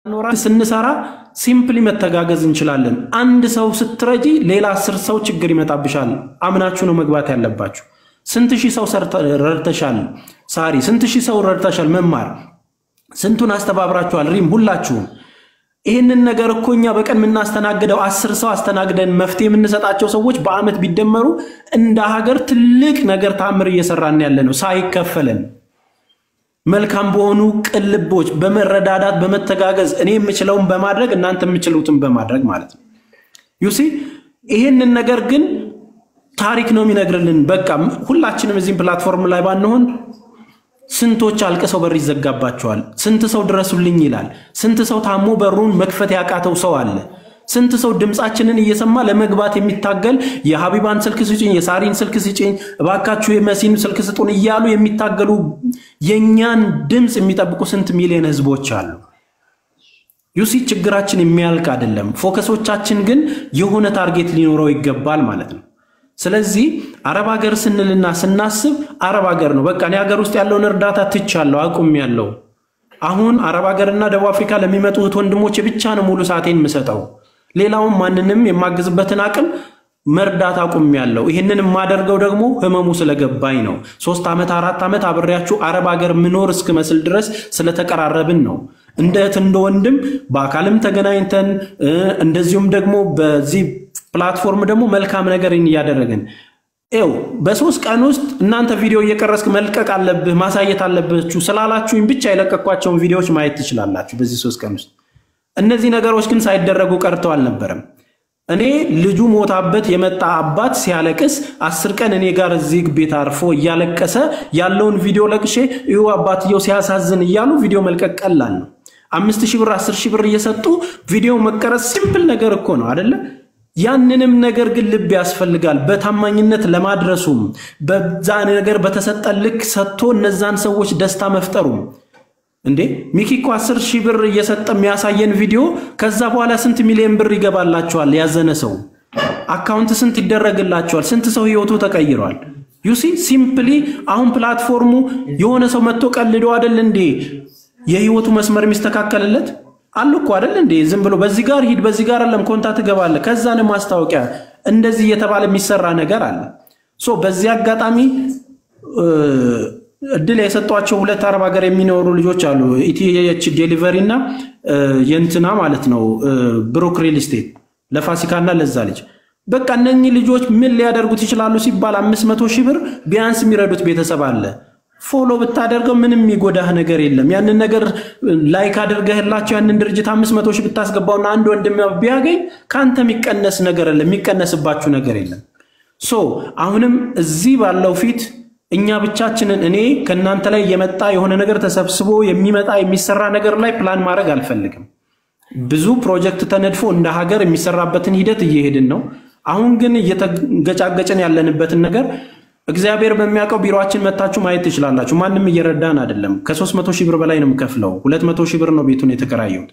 ኖራ ስንሰራ ሲምፕሊ መተጋገዝ እንችላለን አንድ ሰው ስትረጂ ሌላ 10 ሰው ችግር ይመጣብሻል አምናችሁ ነው መግባት ያለባችሁ ስንት ሺህ ሰው ረድተሻል ሳሪ ስንት ሺህ ሰው ረድተሻል መማር ስንቱን አስተባብራችኋል ሪም ሁላችሁ ይሄንን ነገር እኮኛ በቀን ምናስተናግደው 10 ሰው አስተናግደን መፍትሄ የምንሰጣቸው ሰዎች በአመት ቢደመሩ እንደ ሀገር ትልቅ ነገር ታምር እየሰራን ያለነው ሳይከፈለን መልካም በሆኑ ቅልቦች በመረዳዳት በመተጋገዝ እኔ የምችለውን በማድረግ እናንተ የምችሉትን በማድረግ ማለት ነው ዩ ሲ ይሄንን ነገር ግን ታሪክ ነው የሚነግርልን በቃ ሁላችንም እዚህ ፕላትፎርም ላይ ባንሆን ስንቶች አልቀሰው በር ይዘጋባቸዋል ስንት ሰው ድረሱልኝ ይላል ስንት ሰው ታሞ በሩን መክፈት ያቃተው ሰው አለ ስንት ሰው ድምጻችንን እየሰማ ለመግባት የሚታገል የሐቢባን ስልክ ስጪኝ የሳሪን ስልክ ስጪኝ ባካችሁ የመሲን ስልክ ስጡን ይያሉ የሚታገሉ የኛን ድምጽ የሚጠብቁ ስንት ሚሊዮን ህዝቦች አሉ ዩሲ ችግራችን የሚያልቅ አይደለም ፎከሶቻችን ግን የሆነ ታርጌት ሊኖረው ይገባል ማለት ነው ስለዚህ አረብ ሀገር ስንልና ስናስብ አረብ ሀገር ነው በቃ እኔ ሀገር ውስጥ ያለውን እርዳታ ትቻለሁ አቁም ያለው አሁን አረብ ሀገርና ደቡብ አፍሪካ ለሚመጡት ወንድሞች ብቻ ነው ሙሉ ሰዓቴን መሰጠው ሌላውን ማንንም የማግዝበትን አቅም መርዳት አቁም ያለው ይሄንን ማደርገው ደግሞ ህመሙ ስለገባኝ ነው 3 አመት 4 አመት አብሬያችሁ አረብ ሀገር ምኖር እስከመስል ድረስ ስለተቀራረብን ነው እንደ ወንድም በአካልም ተገናኝተን እንደዚሁም ደግሞ በዚህ ፕላትፎርም ደግሞ መልካም ነገርን ያደረገን በ3 ቀን ውስጥ እናንተ ቪዲዮ እየቀረስክ መልቀቅ አለብህ ማሳየት አለባችሁ ስላላችሁኝ ብቻ የለቀቋቸውን ቪዲዮዎች ማየት ትችላላችሁ በዚህ 3 ቀን ውስጥ እነዚህ ነገሮች ግን ሳይደረጉ ቀርተው አልነበረም እኔ ልጁ ሞታበት የመጣ አባት ሲያለቅስ 10 ቀን እኔ ጋር እዚህ ቤት አርፎ ያለቀሰ ያለውን ቪዲዮ ለቅሼ ይው አባትየው ሲያሳዝን ይያሉ ቪዲዮ መልቀቅ ቀላል ነው 5000 ብር 10000 ብር እየሰጡ ቪዲዮ መቀረጽ ሲምፕል ነገር እኮ ነው አይደለ ያንንም ነገር ግን ልብ ያስፈልጋል በታማኝነት ለማድረሱም በዛ ነገር በተሰጠልክ ሰጥቶ እነዛን ሰዎች ደስታ መፍጠሩ እንዴ ሚኪኮ 10000 ብር እየሰጠ የሚያሳየን ቪዲዮ ከዛ በኋላ ስንት ሚሊዮን ብር ይገባላችኋል ያዘነ ሰው አካውንት ስንት ይደረግላችኋል ስንት ሰው ህይወቱ ተቀይሯል ዩሲ ሲምፕሊ አሁን ፕላትፎርሙ የሆነ ሰው መጥቶ ቀልዶ አይደል እንዴ የህይወቱ መስመር የሚስተካከለለት አልኩ አይደል እንዴ ዝም ብሎ በዚህ ጋር ሂድ በዚህ ጋር አለም ኮንታክት ገባለ ከዛን ማስታወቂያ እንደዚህ እየተባለ የሚሰራ ነገር አለ ሶ በዚህ አጋጣሚ እድል የሰጧቸው ሁለት አረብ ሀገር የሚኖሩ ልጆች አሉ ኢቲኤች ዴሊቨሪና የንትና ማለት ነው ብሩክ ሪል ስቴት ለፋሲካና ለዛ ልጅ በቃ እነኚህ ልጆች ምን ሊያደርጉት ይችላሉ ሲባል 500,000 ብር ቢያንስ የሚረዱት ቤተሰብ አለ ፎሎ ብታደርገው ምንም ይጎዳህ ነገር የለም ያንን ነገር ላይክ አድርገህላችሁ ያንን ድርጅት 500,000 ብታስገባውና አንድ ወንድም ቢያገኝ ካንተ የሚቀነስ ነገር የለም የሚቀነስባችሁ ነገር የለም ሶ አሁንም እዚህ ባለው ፊት እኛ ብቻችንን እኔ ከናንተ ላይ የመጣ የሆነ ነገር ተሰብስቦ የሚመጣ የሚሰራ ነገር ላይ ፕላን ማድረግ አልፈልግም ብዙ ፕሮጀክት ተነድፎ እንደ ሀገር የሚሰራበትን ሂደት እየሄድን ነው አሁን ግን እየተገጫገጨን ያለንበትን ነገር እግዚአብሔር በሚያቀው ቢሮአችን መታችሁ ማየት ትችላላችሁ ማንንም እየረዳን አይደለም ከ300,000 ብር በላይ ነው የምከፍለው 200,000 ብር ነው ቤቱን የተከራየው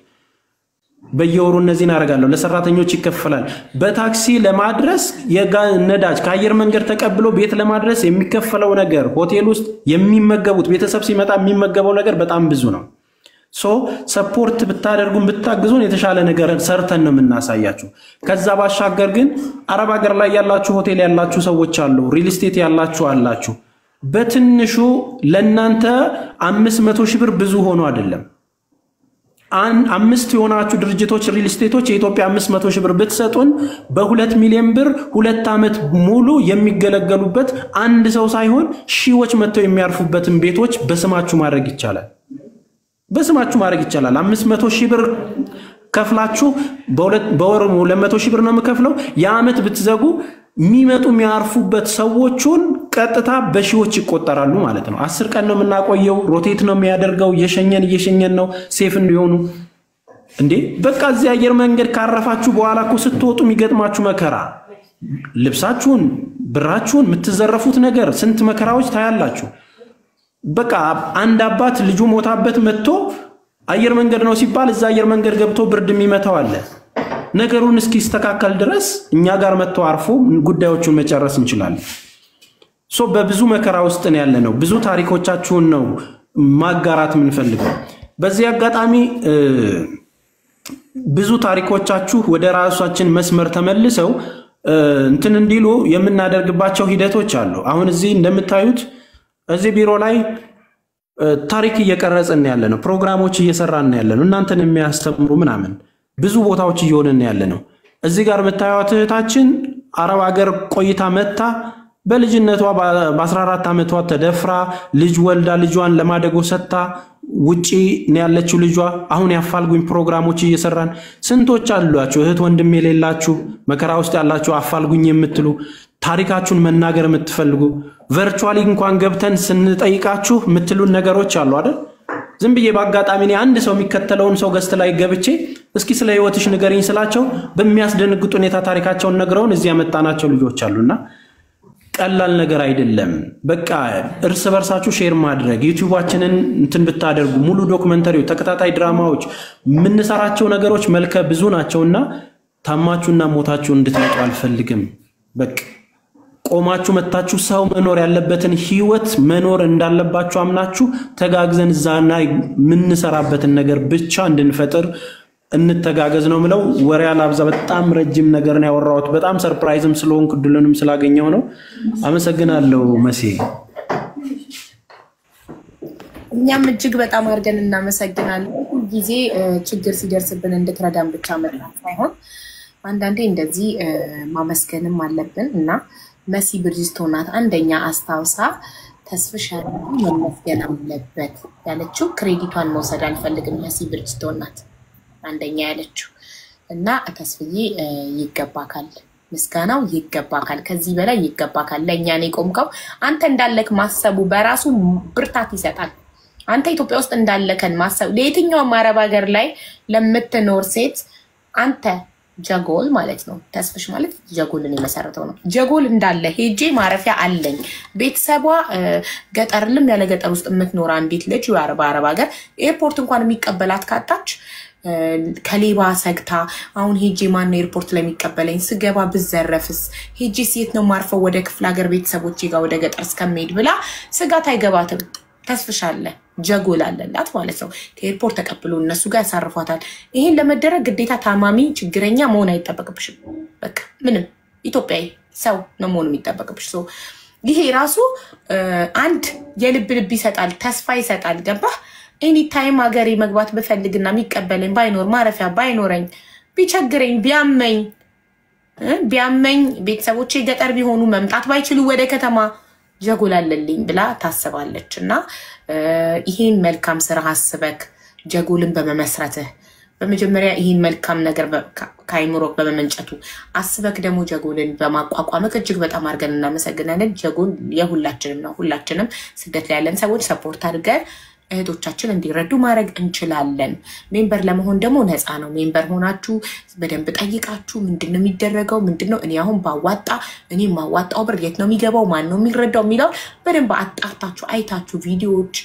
በየወሩ እነዚህን አረጋለሁ ለሰራተኞች ይከፈላል በታክሲ ለማድረስ የነዳጅ ከአየር መንገድ ተቀብሎ ቤት ለማድረስ የሚከፈለው ነገር ሆቴል ውስጥ የሚመገቡት ቤተሰብ ሲመጣ የሚመገበው ነገር በጣም ብዙ ነው ሶ ሰፖርት ብታደርጉን ብታግዙን የተሻለ ነገር ሰርተን ነው የምናሳያችሁ ከዛ ባሻገር ግን አረብ ሀገር ላይ ያላችሁ ሆቴል ያላችሁ ሰዎች አሉ ሪል ስቴት ያላችሁ አላችሁ በትንሹ ለናንተ 500,000 ብር ብዙ ሆኖ አይደለም 5 የሆናችሁ ድርጅቶች ሪል ስቴቶች የኢትዮጵያ 500,000 ብር ብትሰጡን በ2 ሚሊዮን ብር 2 አመት ሙሉ የሚገለገሉበት አንድ ሰው ሳይሆን ሺዎች መተው የሚያርፉበትን ቤቶች በስማችሁ ማድረግ ይቻላል በስማችሁ ማድረግ ይቻላል 500,000 ብር ከፍላችሁ በወር 200,000 ብር ነው የምከፍለው የአመት ብትዘጉ የሚመጡ የሚያርፉበት ሰዎችን ቀጥታ በሺዎች ይቆጠራሉ ማለት ነው 10 ቀን ነው የምናቆየው ሮቴት ነው የሚያደርገው እየሸኘን ነው ሴፍ እንዲሆኑ እንዴ በቃ እዚህ አየር መንገድ ካረፋችሁ በኋላ እኮ ስትወጡ የሚገጥማችሁ መከራ ልብሳችሁን ብራችሁን የምትዘረፉት ነገር ስንት መከራዎች ታያላችሁ በቃ አንድ አባት ልጁ ሞታበት መጥቶ አየር መንገድ ነው ሲባል እዛ አየር መንገድ ገብቶ ብርድ የሚመታው አለ ነገሩን እስኪስተካከል ድረስ እኛ ጋር መጥቶ አርፎ ጉዳዮቹን መጨረስ እንችላለን ሶ በብዙ መከራ ውስጥ ነው ያለነው ብዙ ታሪኮቻችሁን ነው ማጋራት ምን ፈልገው በዚህ አጋጣሚ ብዙ ታሪኮቻችሁ ወደ ራሳችን መስመር ተመልሰው እንትን እንዲሉ የምናደርግባቸው ሂደቶች አሉ አሁን እዚህ እንደምታዩት እዚህ ቢሮ ላይ ታሪክ እየቀረጽን ያለነው ፕሮግራሞች እየሰራን ያለነው እናንተን የሚያስተምሩ ምናምን ብዙ ቦታዎች እየሆነን ያለነው እዚህ ጋር መታየት እህታችን አረብ ሀገር ቆይታ መጣ በልጅነቷ በ14 አመቷ ተደፍራ ልጅ ወልዳ ልጇን ለማደጎ ሰጣ ውጪ ነው ያለችው ልጇ አሁን ያፋልጉኝ ፕሮግራሞች እየሰራን ስንቶች አሏችሁ እህት ወንድም የሌላችሁ መከራ ውስጥ ያላችሁ አፋልጉኝ የምትሉ ታሪካችሁን መናገር የምትፈልጉ ቨርቹዋሊ እንኳን ገብተን ስንጠይቃችሁ የምትሉን ነገሮች አሉ አይደል ዝም ብዬ ባጋጣሚ ነው አንድ ሰው የሚከተለውን ሰው ገስት ላይ ገብቼ እስኪ ስለ ህይወትሽ ንገሪኝ ስላቸው በሚያስደንግጡ ሁኔታ ታሪካቸውን ነግረውን እዚህ ያመጣናቸው ልጆች አሉና ቀላል ነገር አይደለም በቃ እርስ በርሳችሁ ሼር ማድረግ ዩቲዩባችንን እንትን ብታደርጉ ሙሉ ዶክመንተሪው ተከታታይ ድራማዎች ምንሰራቸው ነገሮች መልከ ብዙ ናቸውና ታማችሁና ሞታችሁ እንድትመጡ አልፈልግም በቃ ቆማችሁ መታችሁ ሰው መኖር ያለበትን ህይወት መኖር እንዳለባችሁ አምናችሁ ተጋግዘን ዛና ምንሰራበትን ነገር ብቻ እንድንፈጥር እንተጋገዝ ነው ምለው ወሬ አላብዛ በጣም ረጅም ነገር ነው ያወራሁት በጣም ሰርፕራይዝም ስለሆንኩ ድሉንም ስላገኘው ነው አመሰግናለሁ መሲ እኛም እጅግ በጣም አርገን እናመሰግናለን ጊዜ ችግር ሲደርስብን እንድትረዳን ብቻ መጥራት ሳይሆን አንዳንዴ እንደዚህ ማመስገንም አለብን እና መሲ ብርጅስቶን ናት አንደኛ አስታውሳ ተስፍሻል መመስገን አለበት ያለችው ክሬዲቷን መውሰድ አልፈልግም መሲ ብርጅስቶን ናት አንደኛ ያለችው እና ተስፍዬ ይገባካል ምስጋናው ይገባካል ከዚህ በላይ ይገባካል ለኛ ነው ቆምከው አንተ እንዳለክ ማሰቡ በራሱ ብርታት ይሰጣል አንተ ኢትዮጵያ ውስጥ እንዳለከን ማሰብ ለየትኛው አረብ ሀገር ላይ ለምትኖር ሴት አንተ ጀጎል ማለት ነው ተስፍሽ ማለት ጀጎልን የመሰረተው ነው ጀጎል እንዳለ ሄጄ ማረፊያ አለኝ ቤተሰቧ ገጠርልም ያለ ገጠር ውስጥ የምትኖር አንዲት ልጅ የአረብ ሀገር ኤርፖርት እንኳን የሚቀበላት ካጣች ከሌባ ሰግታ አሁን ሄጄ ማን ኤርፖርት ላይ የሚቀበለኝ ስገባ ብዘረፍስ ሄጄ ሴት ነው ማርፈው ወደ ክፍለ ሀገር ቤተሰቦቼ ጋር ወደ ገጠር እስከምሄድ ብላ ስጋት አይገባትም ተስፍሻለ ጀጎል አለላት ማለት ነው ከኤርፖርት ተቀብሎ እነሱ ጋር ያሳርፏታል ይሄን ለመደረግ ግዴታ ታማሚ ችግረኛ መሆን አይተበቅብሽም በቃ ምንም ኢትዮጵያዊ ሰው ነው መሆን የሚተበቅብሽ ይሄ ራሱ አንድ የልብ ልብ ይሰጣል ተስፋ ይሰጣል ገባህ ኤኒ ታይም ሀገሬ መግባት በፈልግና የሚቀበለኝ ባይኖር ማረፊያ ባይኖረኝ ቢቸግረኝ ቢያመኝ ቤተሰቦቼ ገጠር ቢሆኑ መምጣት ባይችሉ ወደ ከተማ ጀጎል አለልኝ ብላ ታስባለችና ይሄን መልካም ስራ አስበክ ጀጎልን በመመስረትህ በመጀመሪያ ይሄን መልካም ነገር ካይምሮ በመመንጨቱ አስበክ ደግሞ ጀጎልን በማቋቋምክ እጅግ በጣም አርገን እናመሰግናለን ጀጎል የሁላችንም ነው ሁላችንም ስደት ላይ ያለን ሰዎች ሰፖርት አድርገን እህቶቻችን እንዲረዱ ማድረግ እንችላለን ሜምበር ለመሆን ደግሞ ነፃ ነው ሜምበር ሆናችሁ በደንብ ጠይቃችሁ ምንድነው የሚደረገው ምንድነው እኔ አሁን ባዋጣ እኔ ማዋጣው ብር የት ነው የሚገባው ማን ነው የሚረዳው የሚለው በደንብ አጣርታችሁ አይታችሁ ቪዲዮዎች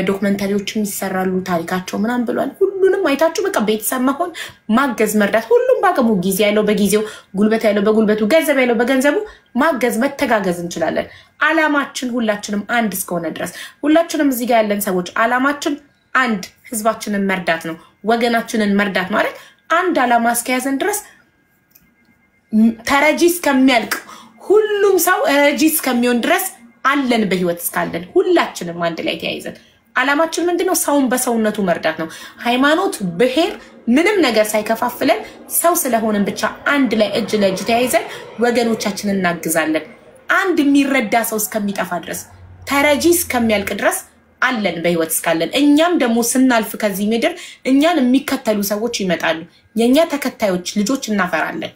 ዶክመንታሪዎችም ይሰራሉ ታሪካቸው ምናምን ብሏል ሁሉንም አይታችሁ በቃ ቤተሰብ መሆን ማገዝ መርዳት ሁሉም ባቀሙ ጊዜ ያለው በጊዜው ጉልበት ያለው በጉልበቱ ገንዘብ ያለው በገንዘቡ ማገዝ መተጋገዝ እንችላለን አላማችን ሁላችንም አንድ እስከሆነ ድረስ ሁላችንም እዚህ ጋር ያለን ሰዎች አላማችን አንድ ህዝባችንን መርዳት ነው ወገናችንን መርዳት ማለት አንድ አላማ እስከያዘን ድረስ ተረጂ እስከሚያልቅ ሁሉም ሰው ረጂ እስከሚሆን ድረስ አለን በህይወት እስካለን ሁላችንም አንድ ላይ ተያይዘን አላማችን ምንድነው ሰውን በሰውነቱ መርዳት ነው ሃይማኖት ብሄር ምንም ነገር ሳይከፋፍለን ሰው ስለሆነን ብቻ አንድ ላይ እጅ ለእጅ ተያይዘን ወገኖቻችንን እናግዛለን አንድ የሚረዳ ሰው እስከሚጠፋ ድረስ ተረጂ እስከሚያልቅ ድረስ አለን በህይወት እስካለን እኛም ደግሞ ስናልፍ ከዚህ ምድር እኛን የሚከተሉ ሰዎች ይመጣሉ የኛ ተከታዮች ልጆች እናፈራለን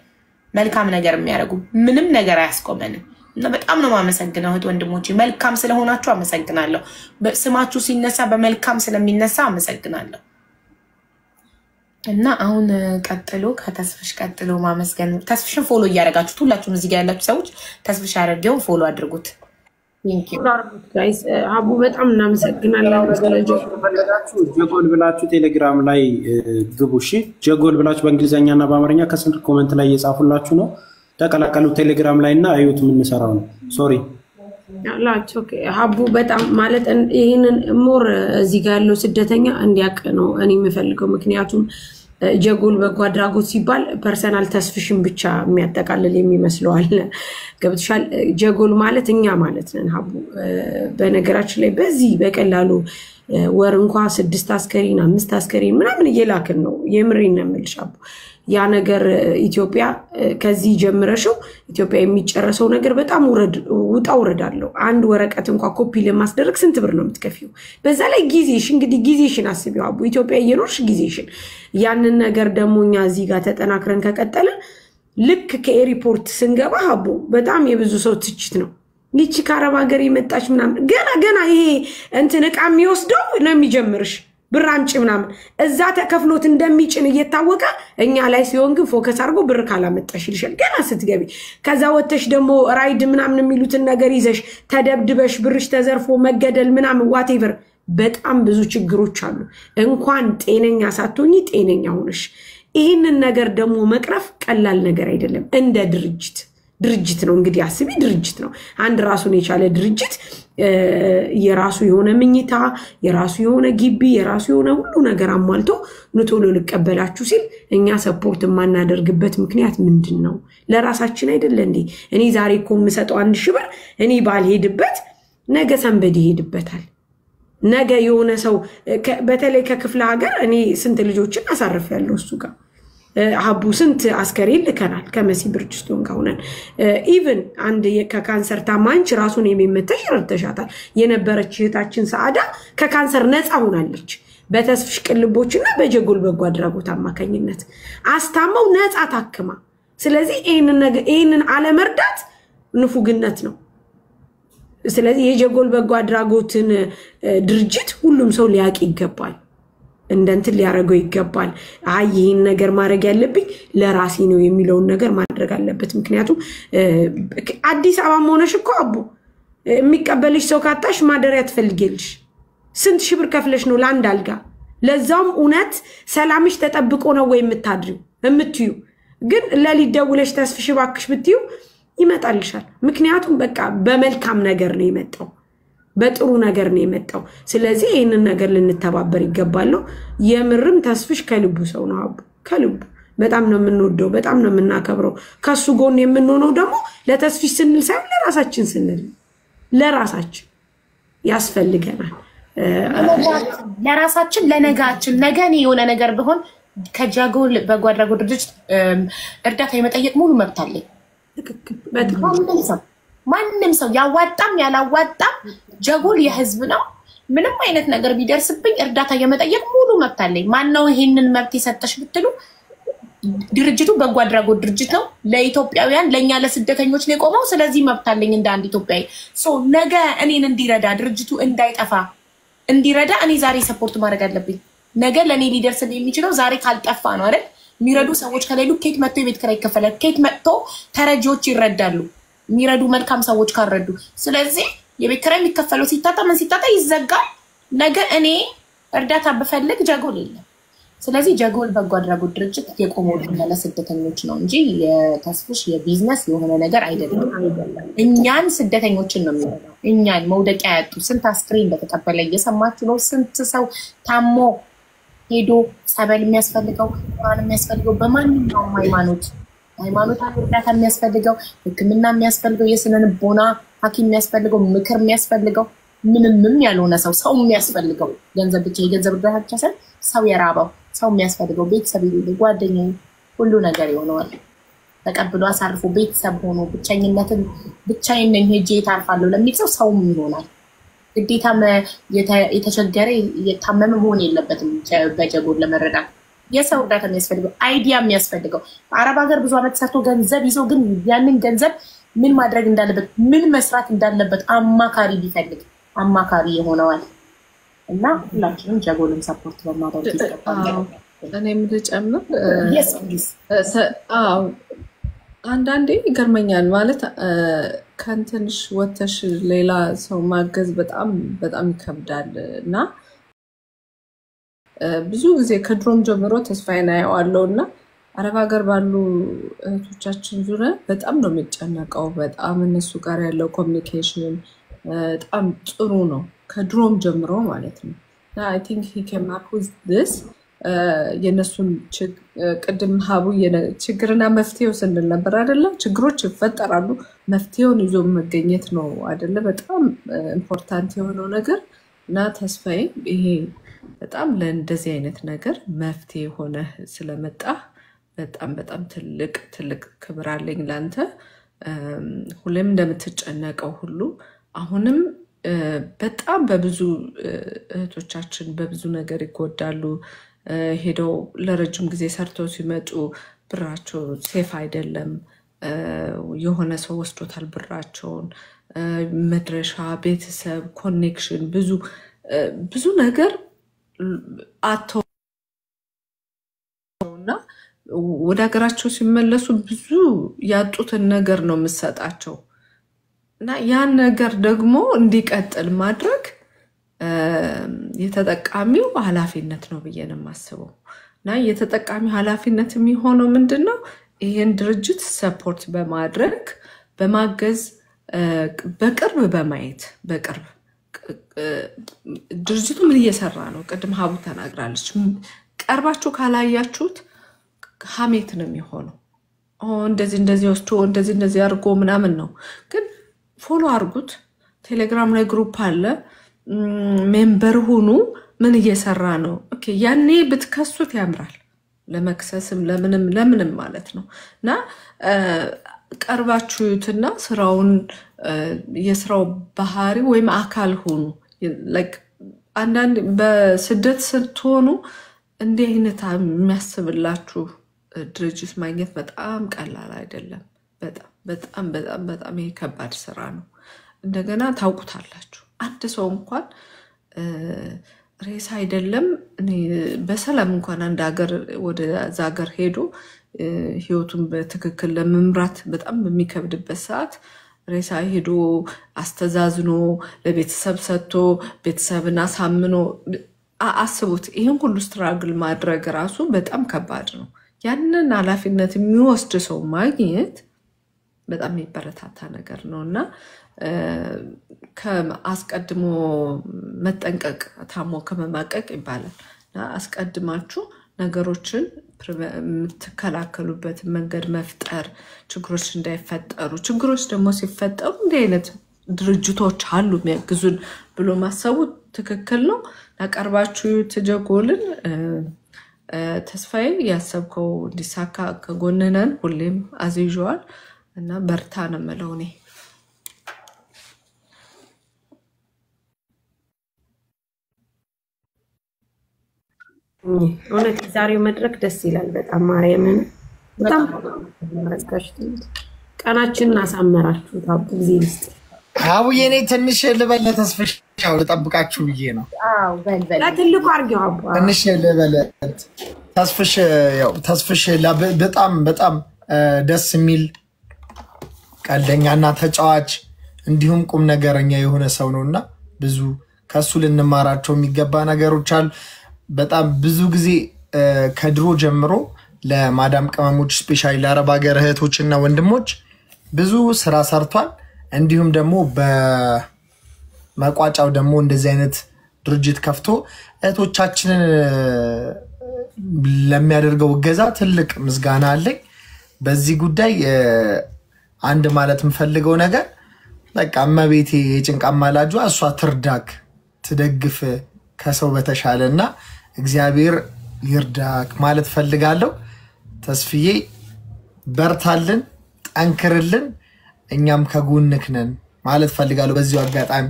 መልካም ነገር የሚያደርጉ ምንም ነገር አያስቆመንም እና በጣም ነው ማመሰግነው እህት ወንድሞቼ መልካም ስለሆናችሁ አመሰግናለሁ በስማችሁ ሲነሳ በመልካም ስለሚነሳ አመሰግናለሁ እና አሁን ቀጥሎ ከተስፍሽ ቀጥሎ ማመስገን ተስፍሽን ፎሎ እያደረጋችሁት ሁላችሁም እዚህ ጋር ያላችሁ ሰዎች ተስፍሽ ያደርገው ፎሎ አድርጉት ቴንክ ዩ ጋይስ አቡ በጣም እናመሰግናለን ስለፈለጋችሁ ጀጎል ብላችሁ ቴሌግራም ላይ ግቡ እሺ ጀጎል ብላችሁ በእንግሊዘኛና በአማርኛ ከስንት ኮሜንት ላይ እየጻፉላችሁ ነው ተቀላቀሉ ቴሌግራም ላይና አዩት ምን ሰራው ነው ሶሪ ያላችሁ ኦኬ አቡ በጣም ማለት ይሄንን ሞር እዚህ ጋር ያለው ስደተኛ እንዲያቅ ነው እኔ የምፈልገው ምክንያቱም ጀጎል በጎ አድራጎት ሲባል ፐርሰናል ተስፍሽን ብቻ የሚያጠቃልል የሚመስለው አለ ገብቶሻል ጀጎል ማለት እኛ ማለት ነን ሀቡ በነገራችን ላይ በዚህ በቀላሉ ወር እንኳን 6 አስከሬን 5 አስከሬን ምናምን እየላክን ነው የምሬን ነው የምልሽ ሀቡ ያ ነገር ኢትዮጵያ ከዚህ ጀምረሽው ኢትዮጵያ የሚጨረሰው ነገር በጣም ውጣ ወረዳለው አንድ ወረቀት እንኳን ኮፒ ለማስደረግ ስንት ብር ነው የምትከፊው በዛ ላይ ጊዜሽ እንግዲህ ጊዜሽን አስቢው አቡ ኢትዮጵያ እየኖርሽ ጊዜሽን ያንን ነገር ደሞኛ እዚህ ጋር ተጠናክረን ከቀጠለ ልክ ከኤርፖርት ስንገባ አቡ በጣም የብዙ ሰው ትችት ነው ልጅ ካረባ ሀገር የመጣች ምናምን ገና ይሄ እንትን ዕቃ የሚወስደው ለሚጀምርሽ ብራንጭ ምናምን እዛ ተከፍሎት እንደሚጭን እየታወቀ እኛ ላይ ሲሆን ግን ፎከስ አድርጎ ብር ካላመጣሽ ይልሻል ገና ስትገቢ ከዛ ወጥተሽ ደሞ ራይድ ምናምን የሚሉትን ነገር ይዘሽ ተደብድበሽ ብርሽ ተዘርፎ መገደል ምናምን ዋቴቨር በጣም ብዙ ችግሮች አሉ እንኳን ጤነኛ ሳትሆኚ ጤነኛ ሆነሽ ይሄንን ነገር ደሞ መቅረፍ ቀላል ነገር አይደለም እንደ ድርጅት ነው እንግዲህ አስቢ ድርጅት ነው አንድ ራሱን የቻለ ድርጅት የራሱ የሆነ ምኝታ የራሱ የሆነ ግቢ የራሱ የሆነ ሁሉ ነገር አሟልቶ ንቶሎ ልቀበላችሁ ሲል እኛ ሰፖርት ማናደርግበት ምክንያት ምንድነው ለራሳችን አይደለ እንዴ እኔ ዛሬ እኮ የምሰጠው 1000 ብር እኔ ባልሄድበት ነገ ሰንበዲ ይሄድበታል ነገ የሆነ ሰው በተለይ ከክፍለ ሀገር እኔ ስንት ልጆችን አሳርፍ ያለው እሱ ጋር ሀቡ ስንት አስከሬን ልከናል ከመሲ ብርጅስቶን ጋር ሆነን ኢቭን አንድ ከካንሰር ታማንች ራሱን የሚመተሽ ረድተሻታል የነበረች እህታችን ሰዓዳ ከካንሰር ነፃ ሆናለች በተስፍሽ ቅልቦችና በጀጎል በጎ አድራጎት አማካኝነት አስታመው ነፃ ታክማ ስለዚህ ይሄንን አለመርዳት ንፉግነት ነው ስለዚህ የጀጎል በጎ አድራጎትን ድርጅት ሁሉም ሰው ሊያቅ ይገባል እንደንት ሊያረገው ይገባል ይሄን ነገር ማድረግ ያለብኝ ለራሴ ነው የሚለው ነገር ማድረግ አለበት ምክንያቱም አዲስ አበባ ሆነሽ እኮ አቡ የሚቀበልሽ ሰው ካጣሽ ማደሪያ ትፈልጊልሽ ስንት ሺህ ብር ከፍለሽ ነው ለአንድ አልጋ ለዛም እውነት ሰላምሽ ተጠብቆ ነው ወይ የምታድሪው እምትዩ ግን ለሊደውለሽ ተስፍሽ ባክሽ ብትዩ ይመጣልሻል ምክንያቱም በቃ በመልካም ነገር ነው የመጣው በጥሩ ነገር ነው የመጣው ስለዚህ ይሄንን ነገር ልንተባበር ይገባል የምርም ተስፍሽ ከልቡ ሰው ነው አቡ ከልቡ በጣም ነው የምንወደው በጣም ነው የምናከብረው ከሱ ጎን የምንሆነው ደግሞ ለተስፍሽ ስንል ሳይሆን ለራሳችን ስንል ለራሳችን ያስፈልገናል ለራሳችን ለነጋችን ነገ ነው የሆነ ነገር ቢሆን ከጃጎል በጎ አድራጎት ድርጅት እርዳታ የመጠየቅ ሙሉ መብት አለኝ ማንንም ሰው ያዋጣም ያላዋጣም ጀጎል የህዝብ ነው ምንም አይነት ነገር ቢደርስብኝ እርዳታ የመጠየቅ ሙሉ መብት አለኝ ማን ነው ይሄንን መብት የሰጠሽ ብትሉ ድርጅቱ በጎ አድራጎት ድርጅት ነው ለኢትዮጵያውያን ለኛ ለስደተኞች ነው የቆመው ስለዚህ መብት አለኝ እንደ አንድ ኢትዮጵያዊ ነገ እኔን እንዲረዳ ድርጅቱ እንዳይጠፋ እንዲረዳ እኔ ዛሬ ሰፖርት ማድረግ አለብኝ ነገ ለኔ ሊደርስ የሚችለው ዛሬ ካልጠፋ ነው አይደል ሚረዱ ሰዎች ከሌሉ ኬት መጥቶ የቤት ኪራይ ይከፈላል ኬት መጥቶ ተረጂዎች ይረዳሉ ሚረዱ መልካም ሰዎች ካረዱ ስለዚህ የቤት ኪራይ የሚከፈለው ሲታጣ ምን ሲታጣ ይዘጋል ነገ እኔ እርዳታ በፈልግ ጀጎል የለም ስለዚህ ጀጎል በጎ አድራጎት ድርጅት የቆመው ለስደተኞች ነው እንጂ የተስፍሽ የቢዝነስ የሆነ ነገር አይደለም እኛን ስደተኞችን ነው የሚረዳው እኛን መውደቂያ ያጡ ስንት አስክሬን በተቀበለ እየሰማችሁ ነው ስንት ሰው ታሞ ሄዶ ጸበል የሚያስፈልገው ቁርአን የሚያስፈልገው በማንኛውም ሃይማኖት እርዳታ የሚያስፈልገው ህክምና የሚያስፈልገው የስነልቦና ሐኪም የሚያስፈልገው ምክር የሚያስፈልገው ምንም ያልሆነ ሰው የሚያስፈልገው ገንዘብ ብቻ የገንዘብ እርዳታ ብቻ ሳይሆን ሰው የራበው ሰው የሚያስፈልገው ቤተሰብ ጓደኛዬ ሁሉ ነገር ይሆናል ተቀብሎ አሳርፎ ቤተሰብ ሆኖ ብቻዬን ነኝ ሄጄ ታርፋለሁ ለሚል ሰውም ይሆናል ግዴታ የተቸገረ የታመመ መሆን የለበትም በጀጎል ለመረዳት የሰው እርዳታ የሚያስፈልገው አይዲያ የሚያስፈልገው አረብ ሀገር ብዙ አመት ሰርቶ ገንዘብ ይዞ ግን ያንን ገንዘብ ምን ማድረግ እንዳለበት ምን መስራት እንዳለበት አማካሪ ቢፈልግ አማካሪ ይሆናል እና ሁላችንም ጀጎልን ሰፖርት በማድረግ ይገባል እኔም ልጨምር አንዳንዴ ይገርመኛል ማለት ከንትንሽ ወተሽ ሌላ ሰው ማገዝ በጣም ይከብዳል እና ብዙ ጊዜ ከድሮም ጀምሮ ተስፋዬን አየዋለሁና አረብ ሀገር ባሉ እህቶቻችን ዙሪያ በጣም ነው የሚጨነቀው በጣም እነሱ ጋር ያለው ኮሚኒኬሽን በጣም ጥሩ ነው ከድሮም ጀምሮ ማለት ነው I think he came up with this የነሱን ቅድም ሀቡ ችግርና መፍትሄው ስንል ነበር አይደለ? ችግሮች ይፈጠራሉ፣ መፍትሄውን ይዞ መገኘት ነው አይደለ? በጣም ኢምፖርታንት የሆነው ነገር እና ተስፋዬ ይሄ በጣም ለእንደዚህ አይነት ነገር መፍትሄ ሆነ ስለመጣ በጣም በጣም ትልቅ ክብር አለኝ ላንተ። ሁሌም እንደምትጨነቀው ሁሉ አሁንም በጣም በብዙ እህቶቻችን በብዙ ነገር ይጎዳሉ። ሄደው ለረጅም ጊዜ ሰርተው ሲመጡ ብራቸው ሴፍ አይደለም። የሆነ ሰው ወስዶታል ብራቸውን፣ መድረሻ፣ ቤተሰብ፣ ኮኔክሽን ብዙ ነገር አተውና ወደ ሀገራቸው ሲመለሱ ብዙ ያጡትን ነገር ነው የምሰጣቸው እና ያን ነገር ደግሞ እንዲቀጥል ማድረግ የተጠቃሚው ኃላፊነት ነው ብዬ ነው የማስበው። እና የተጠቃሚው ኃላፊነት የሚሆነው ምንድነው? ይሄን ድርጅት ሰፖርት በማድረግ በማገዝ በቅርብ በማየት ድርጅቱ ምን እየሰራ ነው። ቅድም ሀቡ ተናግራለች። ቀርባችሁ ካላያችሁት ሀሜት ነው የሚሆነው። እንደዚህ ወስቶ እንደዚህ አድርጎ ምናምን ነው። ግን ፎሎ አድርጉት። ቴሌግራም ላይ ግሩፕ አለ፣ ሜምበር ሁኑ። ምን እየሰራ ነው? ኦኬ ያኔ ብትከሱት ያምራል። ለመክሰስም ለምንም ማለት ነው። እና ቀርባችሁትና ስራውን የስራው ባህሪ ወይም አካል ሁኑ። ላይክ አንዳንድ በስደት ስትሆኑ እንዲህ አይነት የሚያስብላችሁ ድርጅት ማግኘት በጣም ቀላል አይደለም። በጣም ይሄ ከባድ ስራ ነው። እንደገና ታውቁታላችሁ። አንድ ሰው እንኳን ሬሳ አይደለም በሰላም እንኳን አንድ ሀገር ወደ ዛገር ሄዶ ህይወቱን በትክክል ለመምራት በጣም በሚከብድበት ሰዓት ሬሳ ሄዶ አስተዛዝኖ ለቤተሰብ ሰጥቶ ቤተሰብን አሳምኖ አስቡት። ይሄን ሁሉ ስትራግል ማድረግ ራሱ በጣም ከባድ ነው። ያንን ኃላፊነት የሚወስድ ሰው ማግኘት በጣም የሚበረታታ ነገር ነውና ከአስቀድሞ መጠንቀቅ ታሞ ከመማቀቅ ይባላል። አስቀድማችሁ ነገሮችን የምትከላከሉበት መንገድ መፍጠር፣ ችግሮች እንዳይፈጠሩ፣ ችግሮች ደግሞ ሲፈጠሩ እንዲህ አይነት ድርጅቶች አሉ የሚያግዙን ብሎ ማሰቡ ትክክል ነው። ለቀርባችሁ ተጀጎልን ተስፋዬ ያሰብከው እንዲሳካ ከጎንነን ሁሌም አዝይዟል እና በርታ ነው የምለው እኔ። እውነት ዛሬው መድረክ ደስ ይላል በጣም ማርያምን በጣም ቀናችንን አሳመራችሁ። ታቡ ጊዜ ውስጥ አቡዬ እኔ ትንሽ ልበል ተስፍሻው ልጠብቃችሁ ብዬ ነው። አዎ በልበል ለትልቁ አርጊው አባ ትንሽ ልበል ተስፍሽ በጣም ደስ የሚል ቀልደኛና ተጫዋች እንዲሁም ቁም ነገረኛ የሆነ ሰው ነውና ብዙ ከሱ ልንማራቸው የሚገባ ነገሮች አሉ። በጣም ብዙ ጊዜ ከድሮ ጀምሮ ለማዳም ቅመሞች ስፔሻሊ ለአረብ ሀገር እህቶችና ወንድሞች ብዙ ስራ ሰርቷል። እንዲሁም ደግሞ በመቋጫው ደግሞ እንደዚህ አይነት ድርጅት ከፍቶ እህቶቻችንን ለሚያደርገው እገዛ ትልቅ ምስጋና አለኝ። በዚህ ጉዳይ አንድ ማለት የምፈልገው ነገር በቃ እመቤቴ የጭንቃ ማላጇ እሷ ትርዳክ ትደግፍ ከሰው በተሻለና እግዚአብሔር ይርዳክ ማለት ፈልጋለሁ። ተስፍዬ በርታልን፣ ጠንክርልን፣ እኛም ከጎንክ ነን ማለት ፈልጋለሁ። በዚሁ አጋጣሚ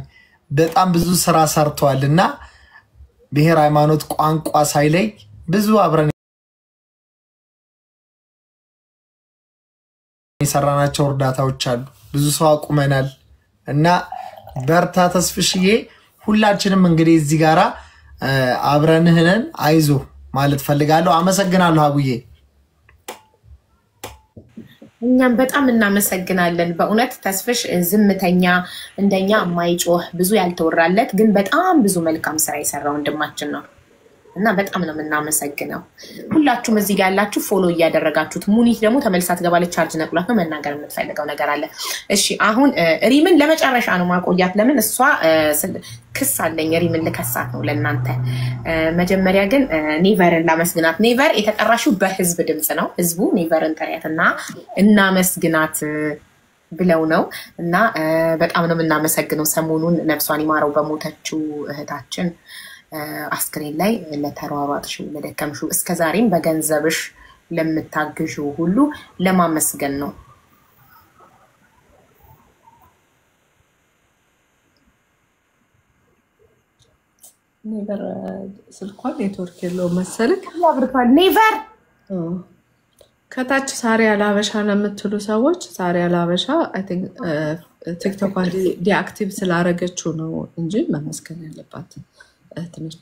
በጣም ብዙ ስራ ሰርቷልና ብሔር፣ ሃይማኖት፣ ቋንቋ ሳይለይ ብዙ አብረን የሰራናቸው እርዳታዎች አሉ። ብዙ ሰው አቁመናል እና በርታ ተስፍሽዬ። ሁላችንም እንግዲህ እዚህ ጋራ አብረንህ ነን፣ አይዞ ማለት ፈልጋለሁ። አመሰግናለሁ አቡዬ። እኛም በጣም እናመሰግናለን። በእውነት ተስፍሽ ዝምተኛ እንደኛ የማይጮህ ብዙ ያልተወራለት ግን በጣም ብዙ መልካም ስራ የሰራ ወንድማችን ነው እና በጣም ነው የምናመሰግነው ሁላችሁም እዚህ ጋር ያላችሁ ፎሎ እያደረጋችሁት። ሙኒት ደግሞ ተመልሳ ትገባለች። ቻርጅ ነቅሏት ነው መናገር የምትፈልገው ነገር አለ። እሺ አሁን ሪምን ለመጨረሻ ነው ማቆያት። ለምን እሷ ክስ አለኝ ሪምን ልከሳት ነው ለእናንተ። መጀመሪያ ግን ኔቨርን ላመስግናት። ኔቨር የተጠራሽው በህዝብ ድምፅ ነው። ህዝቡ ኔቨርን ጥሪያትና እናመስግናት ብለው ነው እና በጣም ነው የምናመሰግነው። ሰሞኑን ነፍሷን ይማረው በሞተችው እህታችን አስክሬን ላይ ለተሯሯጥሽው ለደከምሽው እስከዛሬም በገንዘብሽ ለምታግዥው ሁሉ ለማመስገን ነው። ኔቨር ስልኳን ኔትወርክ የለውም መሰለኝ ያብርቷል። ኔቨር ከታች ሳሪያ ላበሻ ለምትሉ ሰዎች ሳሪያ ላበሻ አይ ቲንክ ቲክቶክ ዲአክቲቭ ስላረገችው ነው እንጂ መመስገን ያለባት ትንሽ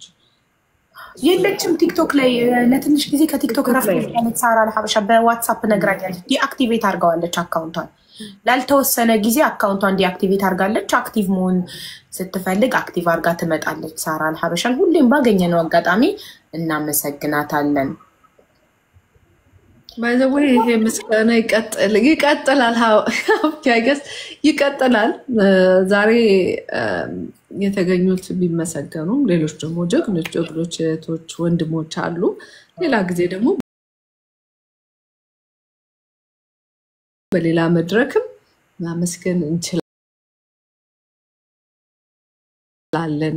የለችም ቲክቶክ ላይ ለትንሽ ጊዜ ከቲክቶክ ራፍት ያለች ሳራ ለሀበሻ በዋትስአፕ ነግራኛለች። ዲአክቲቬት አድርገዋለች አካውንቷን ላልተወሰነ ጊዜ አካውንቷን ዲአክቲቬት አድርጋለች። አክቲቭ መሆን ስትፈልግ አክቲቭ አድርጋ ትመጣለች። ሳራ ለሀበሻን ሁሌም ባገኘነው አጋጣሚ እናመሰግናታለን። ባይዘዌ ይሄ ምስጋና ይቀጥላል ሀብቲያገስ ይቀጥላል። ዛሬ የተገኙት ቢመሰገኑም ሌሎች ደግሞ ጀግኖች እህቶች ወንድሞች አሉ። ሌላ ጊዜ ደግሞ በሌላ መድረክም ማመስገን እንችላለን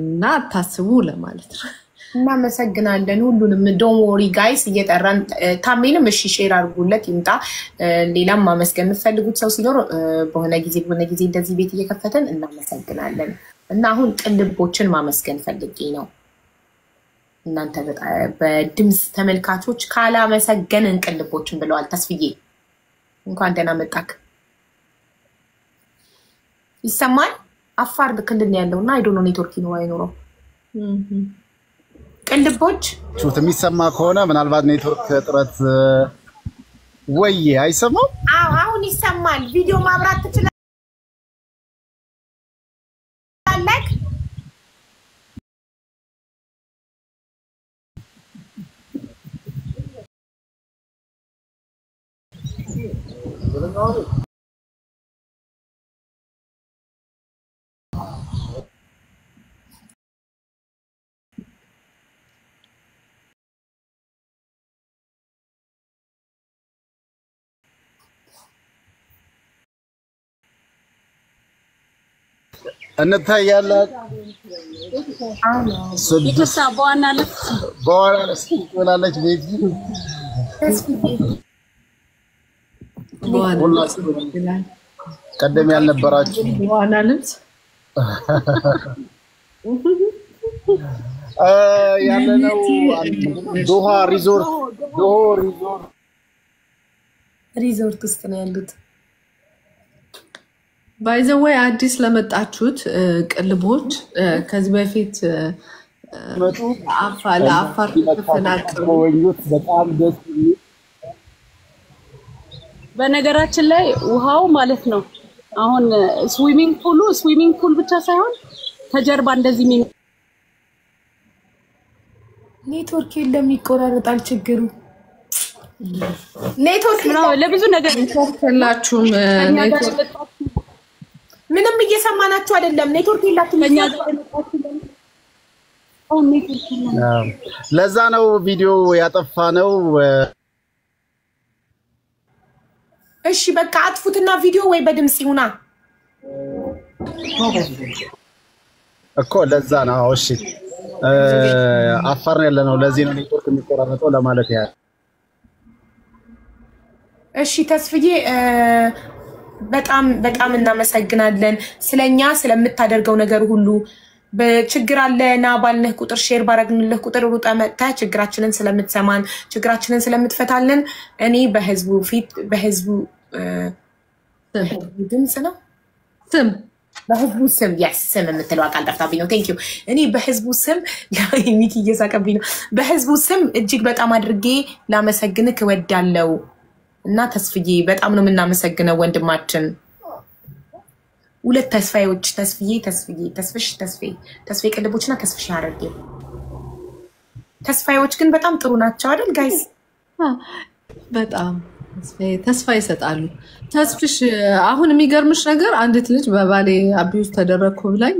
እና አታስቡ ለማለት ነው። እናመሰግናለን ሁሉንም። ዶንት ወሪ ጋይስ እየጠራን ታሜንም እሺ ሼር አድርጉለት ይምጣ። ሌላም ማመስገን የምትፈልጉት ሰው ሲኖር በሆነ ጊዜ እንደዚህ ቤት እየከፈተን እናመሰግናለን። እና አሁን ቅልቦችን ማመስገን ፈልጌ ነው። እናንተ በድምጽ ተመልካቾች ካላመሰገንን ቅልቦችን ብለዋል። ተስፍዬ እንኳን ደህና መጣክ። ይሰማል? አፋር ክልል ያለውና አይ ዶንት ኖ ኔትወርክ ነው አይኖረው ቅልቦች ቹት የሚሰማ ከሆነ ምናልባት ኔትወርክ ጥረት ወይ አይሰማም? አሁን ይሰማል። ቪዲዮ ማብራት ትችላለህ? እንታያለን። ይተሳ በዋናነት ትላለች ቤት ቀደም ያልነበራችሁ በዋናነት ያለነው ዶሃ ሪዞርት ውስጥ ነው ያሉት። ባይዘዌ አዲስ ለመጣችሁት ቅልቦች ከዚህ በፊት ለአፋር ተፈናቀሉ በጣም ደስ የሚል በነገራችን ላይ ውሃው ማለት ነው። አሁን ስዊሚንግ ፑል ብቻ ሳይሆን ከጀርባ እንደዚህ ኔትወርክ የለም ይቆራረጣል። ችግሩ ኔትወርክ ነው። ለብዙ ነገር ተላችሁም ኔትወርክ ምንም እየሰማናችሁ አይደለም። ኔትወርክ የላችሁም። ለዛ ነው ቪዲዮ ያጠፋ ነው። እሺ በቃ አጥፉትና ቪዲዮ ወይ በድምጽ ይሁና እኮ ለዛ ነው። እሺ አፋር ያለ ነው። ለዚህ ነው ኔትወርክ የሚቆራረጠው ለማለት ያህል። እሺ ተስፍዬ በጣም እናመሰግናለን ስለኛ ስለምታደርገው ነገር ሁሉ። በችግር አለና ባልነህ ቁጥር ሼር ባረግንልህ ቁጥር ሩጣ መጥተህ ችግራችንን ስለምትሰማን ችግራችንን ስለምትፈታልን እኔ በህዝቡ ፊት በህዝቡ ድምጽ ነው ስም በህዝቡ ስም ስም የምትለው ቃል ጠፍታብኝ ነው። ቴንክ ዩ። እኔ በህዝቡ ስም ሚኪ እየሳቀብኝ ነው። በህዝቡ ስም እጅግ በጣም አድርጌ ላመሰግንህ እወዳለሁ። እና ተስፍዬ በጣም ነው የምናመሰግነው ወንድማችን። ሁለት ተስፋዮች ተስፍዬ ቅልቦችና ተስፍሽ አረጌ ተስፋዮች ግን በጣም ጥሩ ናቸው አይደል ጋይስ? በጣም ተስፋ ይሰጣሉ። ተስፍሽ አሁን የሚገርምሽ ነገር አንዲት ልጅ በባሌ አቢዩዝ ተደረግኩ ብላኝ